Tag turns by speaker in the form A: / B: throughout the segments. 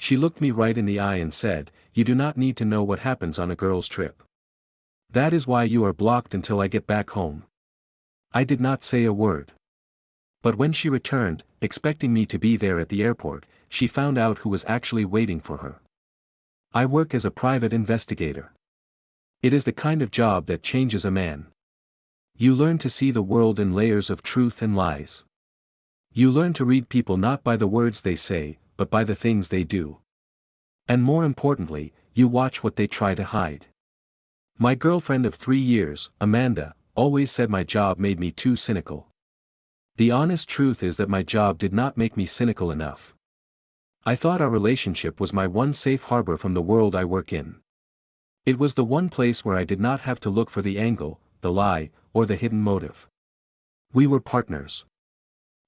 A: She looked me right in the eye and said, "You do not need to know what happens on a girl's trip. That is why you are blocked until I get back home." I did not say a word. But when she returned, expecting me to be there at the airport, she found out who was actually waiting for her. I work as a private investigator. It is the kind of job that changes a man. You learn to see the world in layers of truth and lies. You learn to read people not by the words they say, but by the things they do. And more importantly, you watch what they try to hide. My girlfriend of 3 years, Amanda, always said my job made me too cynical. The honest truth is that my job did not make me cynical enough. I thought our relationship was my one safe harbor from the world I work in. It was the one place where I did not have to look for the angle, the lie, or the hidden motive. We were partners.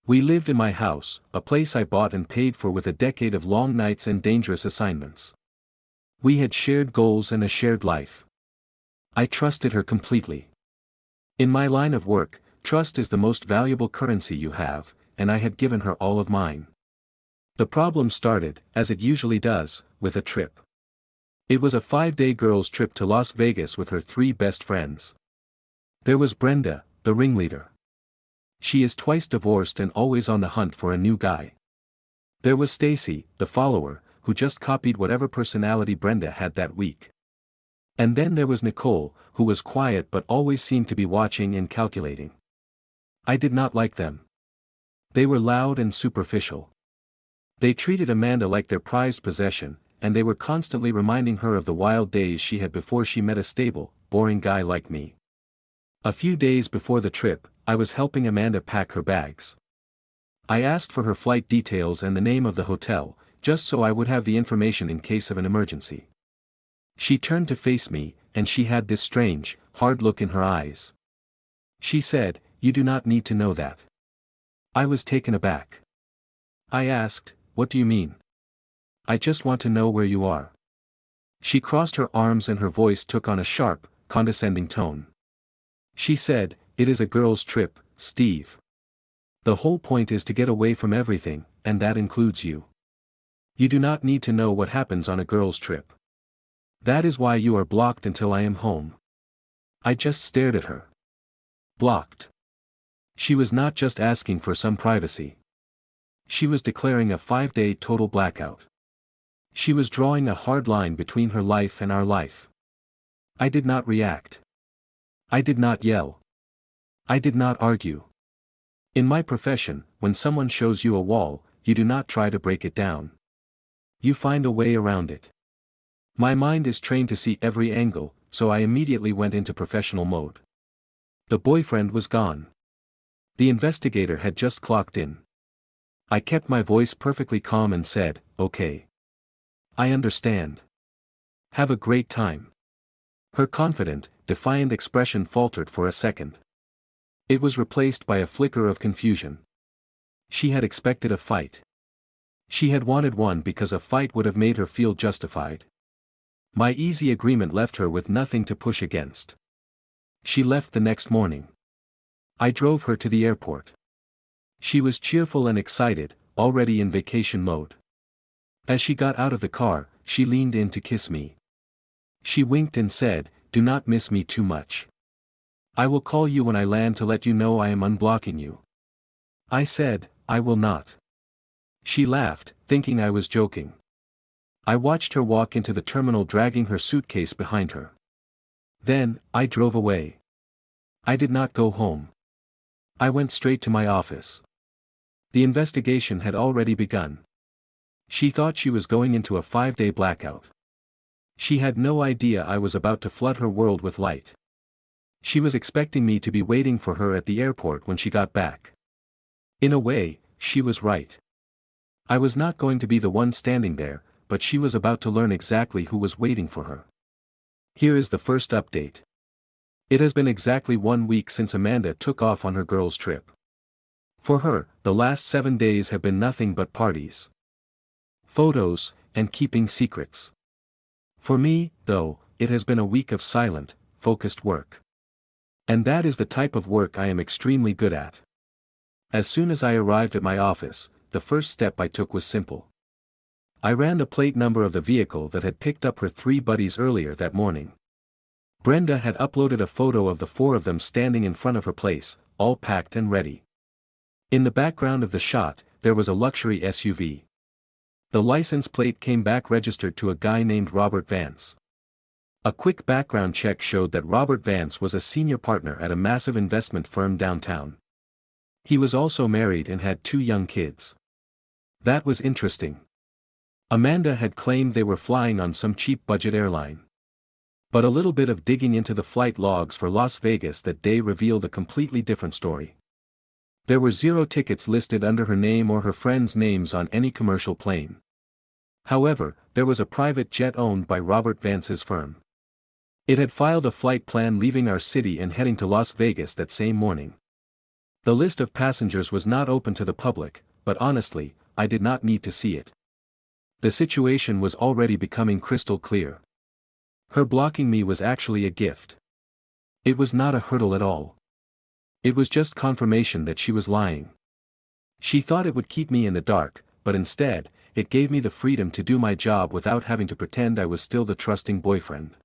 A: We lived in my house, a place I bought and paid for with a decade of long nights and dangerous assignments. We had shared goals and a shared life. I trusted her completely. In my line of work, trust is the most valuable currency you have, and I had given her all of mine. The problem started, as it usually does, with a trip. It was a 5-day girls' trip to Las Vegas with her 3 best friends. There was Brenda, the ringleader. She is twice divorced and always on the hunt for a new guy. There was Stacy, the follower, who just copied whatever personality Brenda had that week. And then there was Nicole, who was quiet but always seemed to be watching and calculating. I did not like them. They were loud and superficial. They treated Amanda like their prized possession, and they were constantly reminding her of the wild days she had before she met a stable, boring guy like me. A few days before the trip, I was helping Amanda pack her bags. I asked for her flight details and the name of the hotel, just so I would have the information in case of an emergency. She turned to face me, and she had this strange, hard look in her eyes. She said, "You do not need to know that." I was taken aback. I asked, "What do you mean?" "I just want to know where you are." She crossed her arms and her voice took on a sharp, condescending tone. She said, "It is a girl's trip, Steve. The whole point is to get away from everything, and that includes you. You do not need to know what happens on a girl's trip. That is why you are blocked until I am home." I just stared at her. Blocked. She was not just asking for some privacy. She was declaring a 5-day total blackout. She was drawing a hard line between her life and our life. I did not react. I did not yell. I did not argue. In my profession, when someone shows you a wall, you do not try to break it down. You find a way around it. My mind is trained to see every angle, so I immediately went into professional mode. The boyfriend was gone. The investigator had just clocked in. I kept my voice perfectly calm and said, "Okay. I understand. Have a great time." Her confident, defiant expression faltered for a second. It was replaced by a flicker of confusion. She had expected a fight. She had wanted one because a fight would have made her feel justified. My easy agreement left her with nothing to push against. She left the next morning. I drove her to the airport. She was cheerful and excited, already in vacation mode. As she got out of the car, she leaned in to kiss me. She winked and said, "Do not miss me too much. I will call you when I land to let you know I am unblocking you." I said, "I will not." She laughed, thinking I was joking. I watched her walk into the terminal dragging her suitcase behind her. Then, I drove away. I did not go home. I went straight to my office. The investigation had already begun. She thought she was going into a 5-day blackout. She had no idea I was about to flood her world with light. She was expecting me to be waiting for her at the airport when she got back. In a way, she was right. I was not going to be the one standing there, but she was about to learn exactly who was waiting for her. Here is the first update. It has been exactly 1 week since Amanda took off on her girls' trip. For her, the last 7 days have been nothing but parties, photos, and keeping secrets. For me, though, it has been a week of silent, focused work. And that is the type of work I am extremely good at. As soon as I arrived at my office, the first step I took was simple. I ran the plate number of the vehicle that had picked up her 3 buddies earlier that morning. Brenda had uploaded a photo of the 4 of them standing in front of her place, all packed and ready. In the background of the shot, there was a luxury SUV. The license plate came back registered to a guy named Robert Vance. A quick background check showed that Robert Vance was a senior partner at a massive investment firm downtown. He was also married and had 2 young kids. That was interesting. Amanda had claimed they were flying on some cheap budget airline. But a little bit of digging into the flight logs for Las Vegas that day revealed a completely different story. There were 0 tickets listed under her name or her friends' names on any commercial plane. However, there was a private jet owned by Robert Vance's firm. It had filed a flight plan leaving our city and heading to Las Vegas that same morning. The list of passengers was not open to the public, but honestly, I did not need to see it. The situation was already becoming crystal clear. Her blocking me was actually a gift. It was not a hurdle at all. It was just confirmation that she was lying. She thought it would keep me in the dark, but instead, it gave me the freedom to do my job without having to pretend I was still the trusting boyfriend.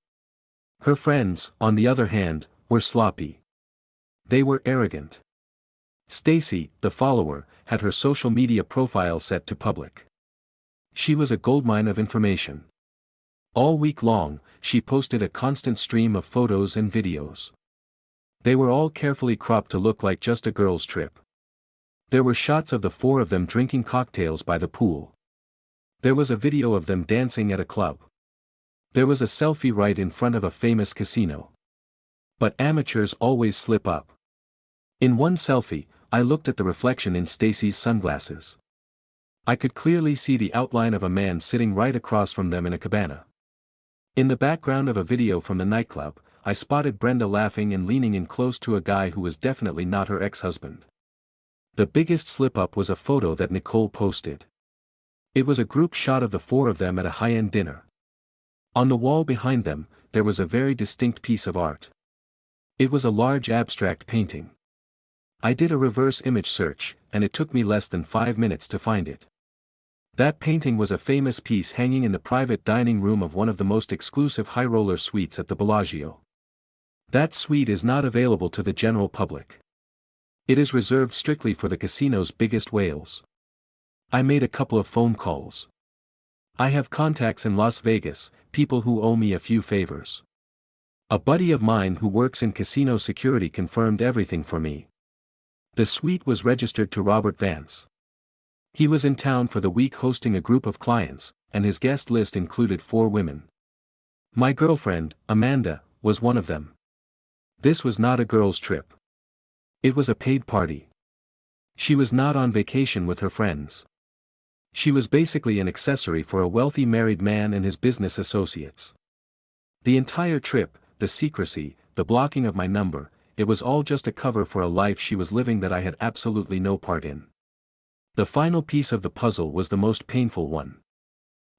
A: Her friends, on the other hand, were sloppy. They were arrogant. Stacy, the follower, had her social media profile set to public. She was a goldmine of information. All week long, she posted a constant stream of photos and videos. They were all carefully cropped to look like just a girls' trip. There were shots of the 4 of them drinking cocktails by the pool. There was a video of them dancing at a club. There was a selfie right in front of a famous casino. But amateurs always slip up. In one selfie, I looked at the reflection in Stacy's sunglasses. I could clearly see the outline of a man sitting right across from them in a cabana. In the background of a video from the nightclub, I spotted Brenda laughing and leaning in close to a guy who was definitely not her ex-husband. The biggest slip-up was a photo that Nicole posted. It was a group shot of the 4 of them at a high-end dinner. On the wall behind them, there was a very distinct piece of art. It was a large abstract painting. I did a reverse image search, and it took me less than 5 minutes to find it. That painting was a famous piece hanging in the private dining room of one of the most exclusive high-roller suites at the Bellagio. That suite is not available to the general public. It is reserved strictly for the casino's biggest whales. I made a couple of phone calls. I have contacts in Las Vegas, people who owe me a few favors. A buddy of mine who works in casino security confirmed everything for me. The suite was registered to Robert Vance. He was in town for the week hosting a group of clients, and his guest list included 4 women. My girlfriend, Amanda, was one of them. This was not a girls' trip. It was a paid party. She was not on vacation with her friends. She was basically an accessory for a wealthy married man and his business associates. The entire trip, the secrecy, the blocking of my number, it was all just a cover for a life she was living that I had absolutely no part in. The final piece of the puzzle was the most painful one.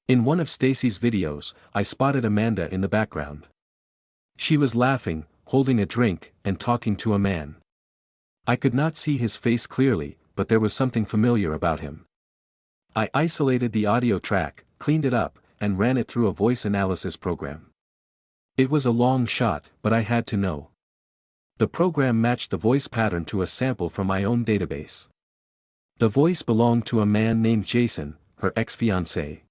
A: In one of Stacy's videos, I spotted Amanda in the background. She was laughing, holding a drink, and talking to a man. I could not see his face clearly, but there was something familiar about him. I isolated the audio track, cleaned it up, and ran it through a voice analysis program. It was a long shot, but I had to know. The program matched the voice pattern to a sample from my own database. The voice belonged to a man named Jason, her ex-fiancé.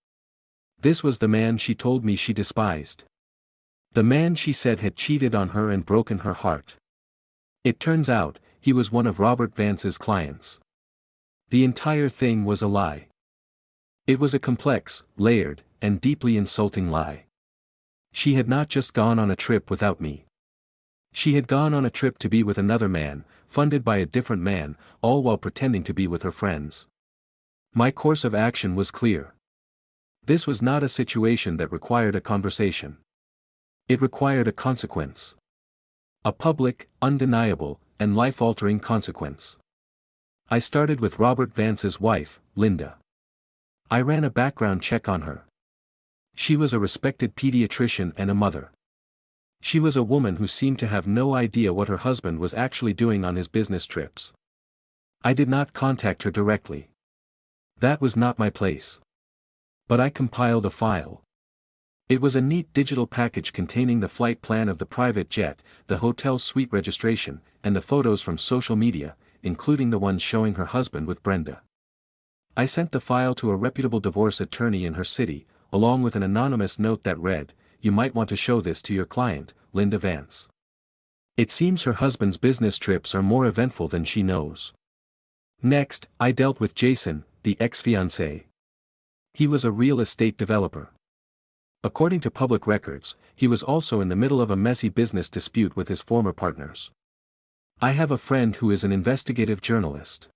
A: This was the man she told me she despised. The man she said had cheated on her and broken her heart. It turns out, he was one of Robert Vance's clients. The entire thing was a lie. It was a complex, layered, and deeply insulting lie. She had not just gone on a trip without me. She had gone on a trip to be with another man, funded by a different man, all while pretending to be with her friends. My course of action was clear. This was not a situation that required a conversation. It required a consequence. A public, undeniable, and life-altering consequence. I started with Robert Vance's wife, Linda. I ran a background check on her. She was a respected pediatrician and a mother. She was a woman who seemed to have no idea what her husband was actually doing on his business trips. I did not contact her directly. That was not my place. But I compiled a file. It was a neat digital package containing the flight plan of the private jet, the hotel suite registration, and the photos from social media, including the ones showing her husband with Brenda. I sent the file to a reputable divorce attorney in her city, along with an anonymous note that read, "You might want to show this to your client, Linda Vance. It seems her husband's business trips are more eventful than she knows." Next, I dealt with Jason, the ex-fiancé. He was a real estate developer. According to public records, he was also in the middle of a messy business dispute with his former partners. I have a friend who is an investigative journalist.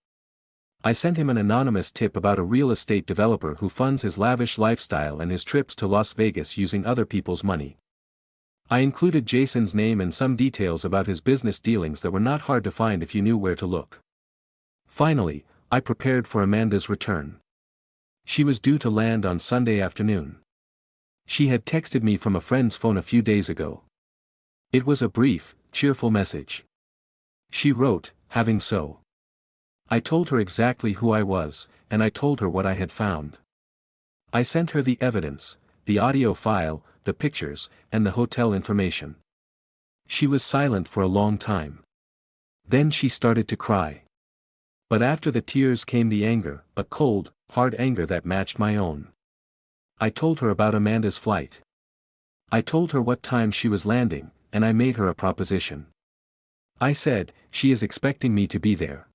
A: I sent him an anonymous tip about a real estate developer who funds his lavish lifestyle and his trips to Las Vegas using other people's money. I included Jason's name and some details about his business dealings that were not hard to find if you knew where to look. Finally, I prepared for Amanda's return. She was due to land on Sunday afternoon. She had texted me from a friend's phone a few days ago. It was a brief, cheerful message. She wrote, "Having so." I told her exactly who I was, and I told her what I had found. I sent her the evidence, the audio file, the pictures, and the hotel information. She was silent for a long time. Then she started to cry. But after the tears came the anger, a cold, hard anger that matched my own. I told her about Amanda's flight. I told her what time she was landing, and I made her a proposition. I said, "She is expecting me to be there.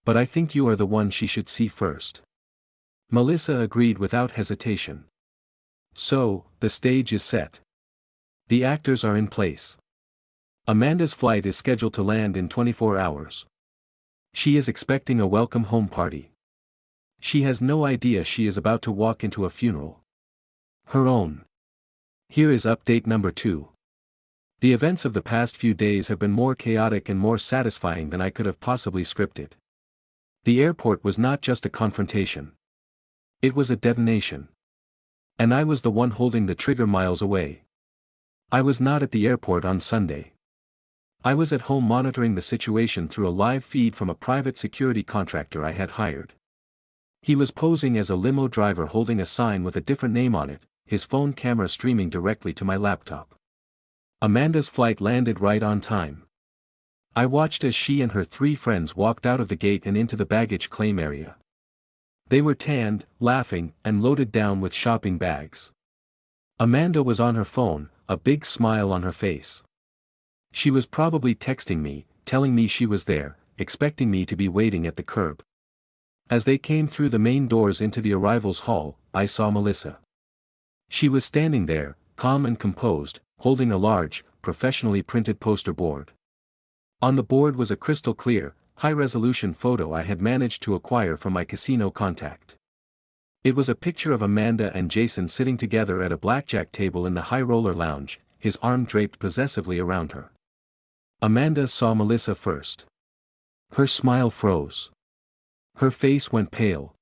A: But I think you are the one she should see first." Melissa agreed without hesitation. So, the stage is set. The actors are in place. Amanda's flight is scheduled to land in 24 hours. She is expecting a welcome home party. She has no idea she is about to walk into a funeral. Her own. Here is update number 2. The events of the past few days have been more chaotic and more satisfying than I could have possibly scripted. The airport was not just a confrontation. It was a detonation. And I was the one holding the trigger miles away. I was not at the airport on Sunday. I was at home monitoring the situation through a live feed from a private security contractor I had hired. He was posing as a limo driver holding a sign with a different name on it, his phone camera streaming directly to my laptop. Amanda's flight landed right on time. I watched as she and her 3 friends walked out of the gate and into the baggage claim area. They were tanned, laughing, and loaded down with shopping bags. Amanda was on her phone, a big smile on her face. She was probably texting me, telling me she was there, expecting me to be waiting at the curb. As they came through the main doors into the arrivals hall, I saw Melissa. She was standing there, calm and composed, holding a large, professionally printed poster board. On the board was a crystal-clear, high-resolution photo I had managed to acquire from my casino contact. It was a picture of Amanda and Jason sitting together at a blackjack table in the High Roller Lounge, his arm draped possessively around her. Amanda saw Melissa first. Her smile froze. Her face went pale.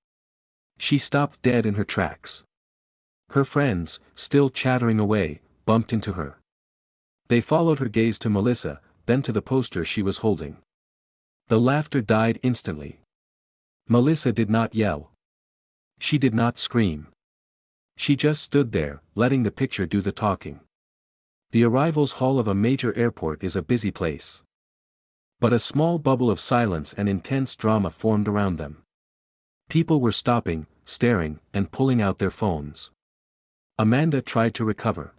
A: She stopped dead in her tracks. Her friends, still chattering away, bumped into her. They followed her gaze to Melissa, then to the poster she was holding. The laughter died instantly. Melissa did not yell. She did not scream. She just stood there, letting the picture do the talking. The arrivals hall of a major airport is a busy place. But a small bubble of silence and intense drama formed around them. People were stopping, staring, and pulling out their phones. Amanda tried to recover.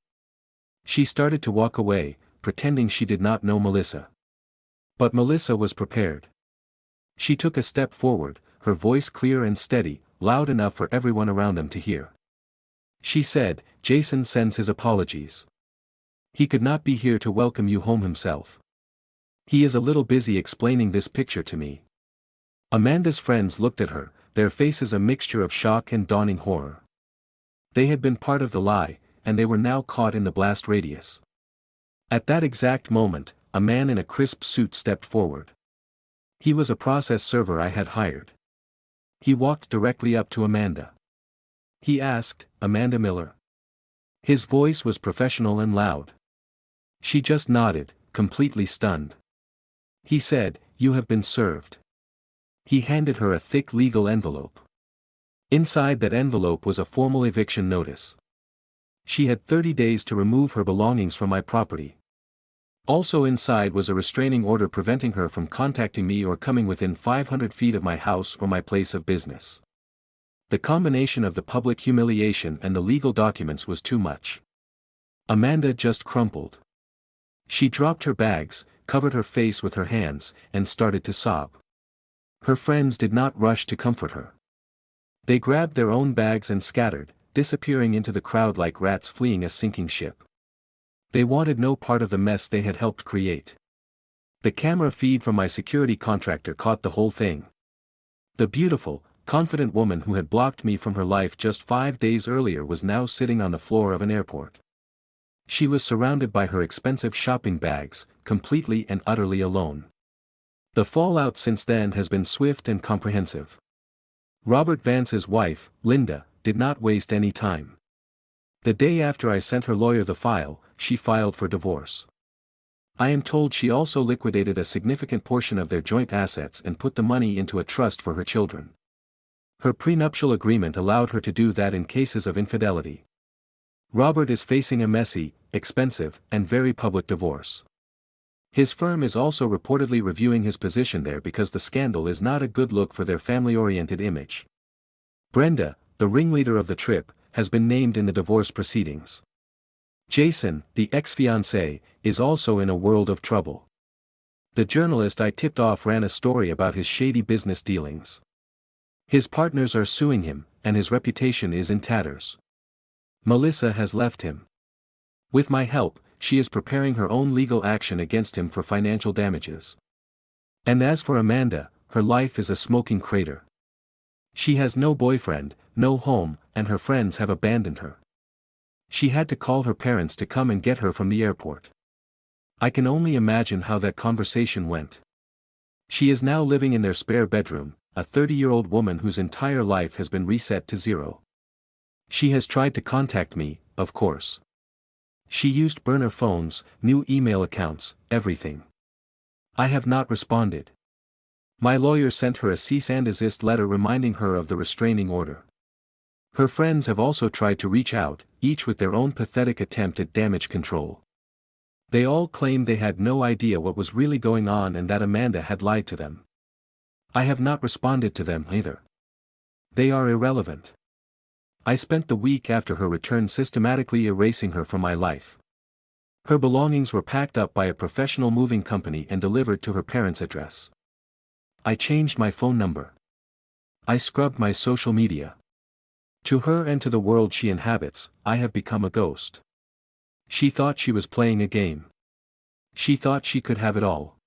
A: She started to walk away, pretending she did not know Melissa. But Melissa was prepared. She took a step forward, her voice clear and steady, loud enough for everyone around them to hear. She said, "Jason sends his apologies. He could not be here to welcome you home himself. He is a little busy explaining this picture to me." Amanda's friends looked at her, their faces a mixture of shock and dawning horror. They had been part of the lie, and they were now caught in the blast radius. At that exact moment, a man in a crisp suit stepped forward. He was a process server I had hired. He walked directly up to Amanda. He asked, "Amanda Miller?" His voice was professional and loud. She just nodded, completely stunned. He said, "You have been served." He handed her a thick legal envelope. Inside that envelope was a formal eviction notice. She had 30 days to remove her belongings from my property. Also inside was a restraining order preventing her from contacting me or coming within 500 feet of my house or my place of business. The combination of the public humiliation and the legal documents was too much. Amanda just crumpled. She dropped her bags, covered her face with her hands, and started to sob. Her friends did not rush to comfort her. They grabbed their own bags and scattered, disappearing into the crowd like rats fleeing a sinking ship. They wanted no part of the mess they had helped create. The camera feed from my security contractor caught the whole thing. The beautiful, confident woman who had blocked me from her life just 5 days earlier was now sitting on the floor of an airport. She was surrounded by her expensive shopping bags, completely and utterly alone. The fallout since then has been swift and comprehensive. Robert Vance's wife, Linda, did not waste any time. The day after I sent her lawyer the file, she filed for divorce. I am told she also liquidated a significant portion of their joint assets and put the money into a trust for her children. Her prenuptial agreement allowed her to do that in cases of infidelity. Robert is facing a messy, expensive, and very public divorce. His firm is also reportedly reviewing his position there because the scandal is not a good look for their family-oriented image. Brenda, the ringleader of the trip, has been named in the divorce proceedings. Jason, the ex-fiancé, is also in a world of trouble. The journalist I tipped off ran a story about his shady business dealings. His partners are suing him, and his reputation is in tatters. Melissa has left him. With my help, she is preparing her own legal action against him for financial damages. And as for Amanda, her life is a smoking crater. She has no boyfriend, no home, and her friends have abandoned her. She had to call her parents to come and get her from the airport. I can only imagine how that conversation went. She is now living in their spare bedroom, a 30-year-old woman whose entire life has been reset to zero. She has tried to contact me, of course. She used burner phones, new email accounts, everything. I have not responded. My lawyer sent her a cease and desist letter reminding her of the restraining order. Her friends have also tried to reach out, each with their own pathetic attempt at damage control. They all claimed they had no idea what was really going on and that Amanda had lied to them. I have not responded to them either. They are irrelevant. I spent the week after her return systematically erasing her from my life. Her belongings were packed up by a professional moving company and delivered to her parents' address. I changed my phone number. I scrubbed my social media. To her and to the world she inhabits, I have become a ghost. She thought she was playing a game. She thought she could have it all.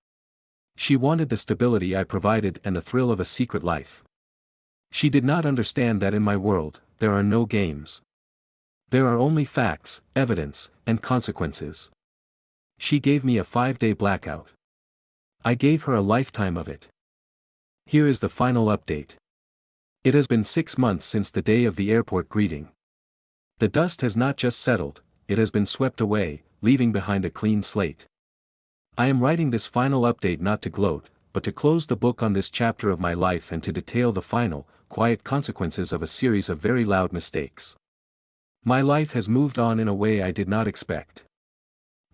A: She wanted the stability I provided and the thrill of a secret life. She did not understand that in my world, there are no games. There are only facts, evidence, and consequences. She gave me a 5-day blackout. I gave her a lifetime of it. Here is the final update. It has been 6 months since the day of the airport greeting. The dust has not just settled, it has been swept away, leaving behind a clean slate. I am writing this final update not to gloat, but to close the book on this chapter of my life and to detail the final, quiet consequences of a series of very loud mistakes. My life has moved on in a way I did not expect.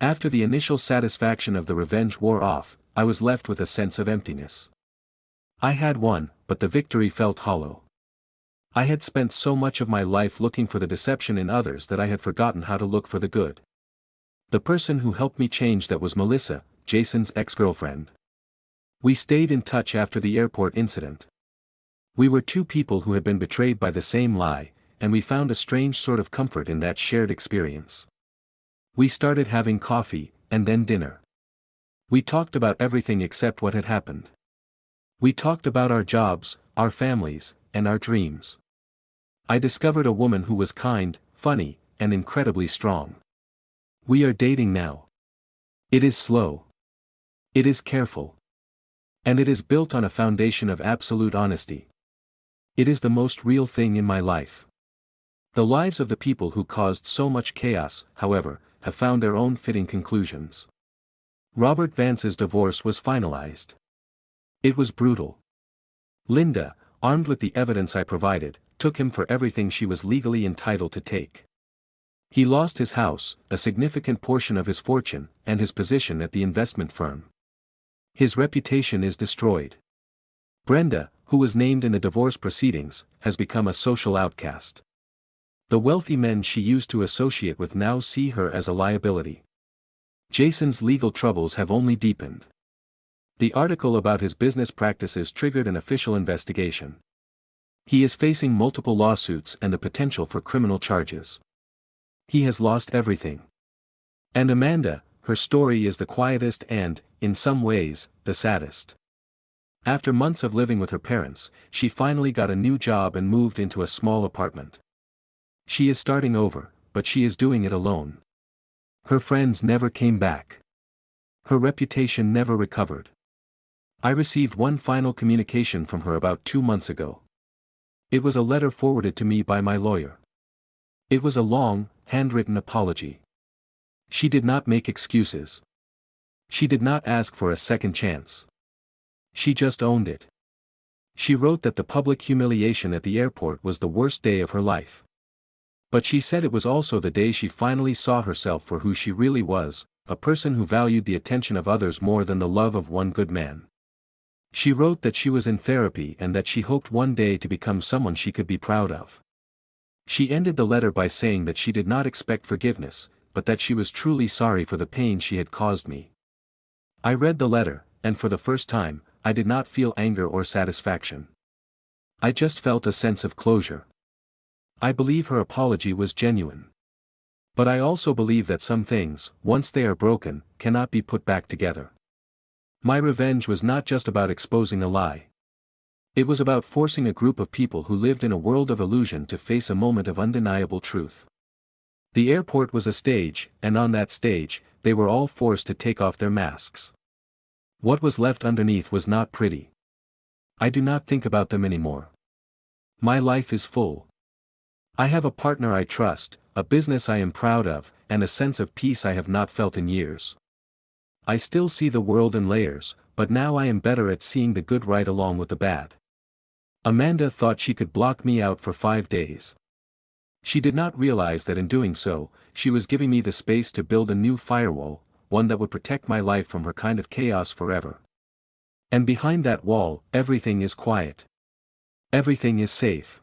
A: After the initial satisfaction of the revenge wore off, I was left with a sense of emptiness. I had won, but the victory felt hollow. I had spent so much of my life looking for the deception in others that I had forgotten how to look for the good. The person who helped me change that was Melissa, Jason's ex-girlfriend. We stayed in touch after the airport incident. We were two people who had been betrayed by the same lie, and we found a strange sort of comfort in that shared experience. We started having coffee, and then dinner. We talked about everything except what had happened. We talked about our jobs, our families, and our dreams. I discovered a woman who was kind, funny, and incredibly strong. We are dating now. It is slow. It is careful. And it is built on a foundation of absolute honesty. It is the most real thing in my life. The lives of the people who caused so much chaos, however, have found their own fitting conclusions. Robert Vance's divorce was finalized. It was brutal. Linda, armed with the evidence I provided, took him for everything she was legally entitled to take. He lost his house, a significant portion of his fortune, and his position at the investment firm. His reputation is destroyed. Brenda, who was named in the divorce proceedings, has become a social outcast. The wealthy men she used to associate with now see her as a liability. Jason's legal troubles have only deepened. The article about his business practices triggered an official investigation. He is facing multiple lawsuits and the potential for criminal charges. He has lost everything. And Amanda, her story is the quietest and, in some ways, the saddest. After months of living with her parents, she finally got a new job and moved into a small apartment. She is starting over, but she is doing it alone. Her friends never came back. Her reputation never recovered. I received one final communication from her about 2 months ago. It was a letter forwarded to me by my lawyer. It was a long, handwritten apology. She did not make excuses. She did not ask for a second chance. She just owned it. She wrote that the public humiliation at the airport was the worst day of her life. But she said it was also the day she finally saw herself for who she really was, a person who valued the attention of others more than the love of one good man. She wrote that she was in therapy and that she hoped one day to become someone she could be proud of. She ended the letter by saying that she did not expect forgiveness, but that she was truly sorry for the pain she had caused me. I read the letter, and for the first time, I did not feel anger or satisfaction. I just felt a sense of closure. I believe her apology was genuine. But I also believe that some things, once they are broken, cannot be put back together. My revenge was not just about exposing a lie. It was about forcing a group of people who lived in a world of illusion to face a moment of undeniable truth. The airport was a stage, and on that stage, they were all forced to take off their masks. What was left underneath was not pretty. I do not think about them anymore. My life is full. I have a partner I trust, a business I am proud of, and a sense of peace I have not felt in years. I still see the world in layers, but now I am better at seeing the good right along with the bad. Amanda thought she could block me out for 5 days. She did not realize that in doing so, she was giving me the space to build a new firewall, one that would protect my life from her kind of chaos forever. And behind that wall, everything is quiet. Everything is safe.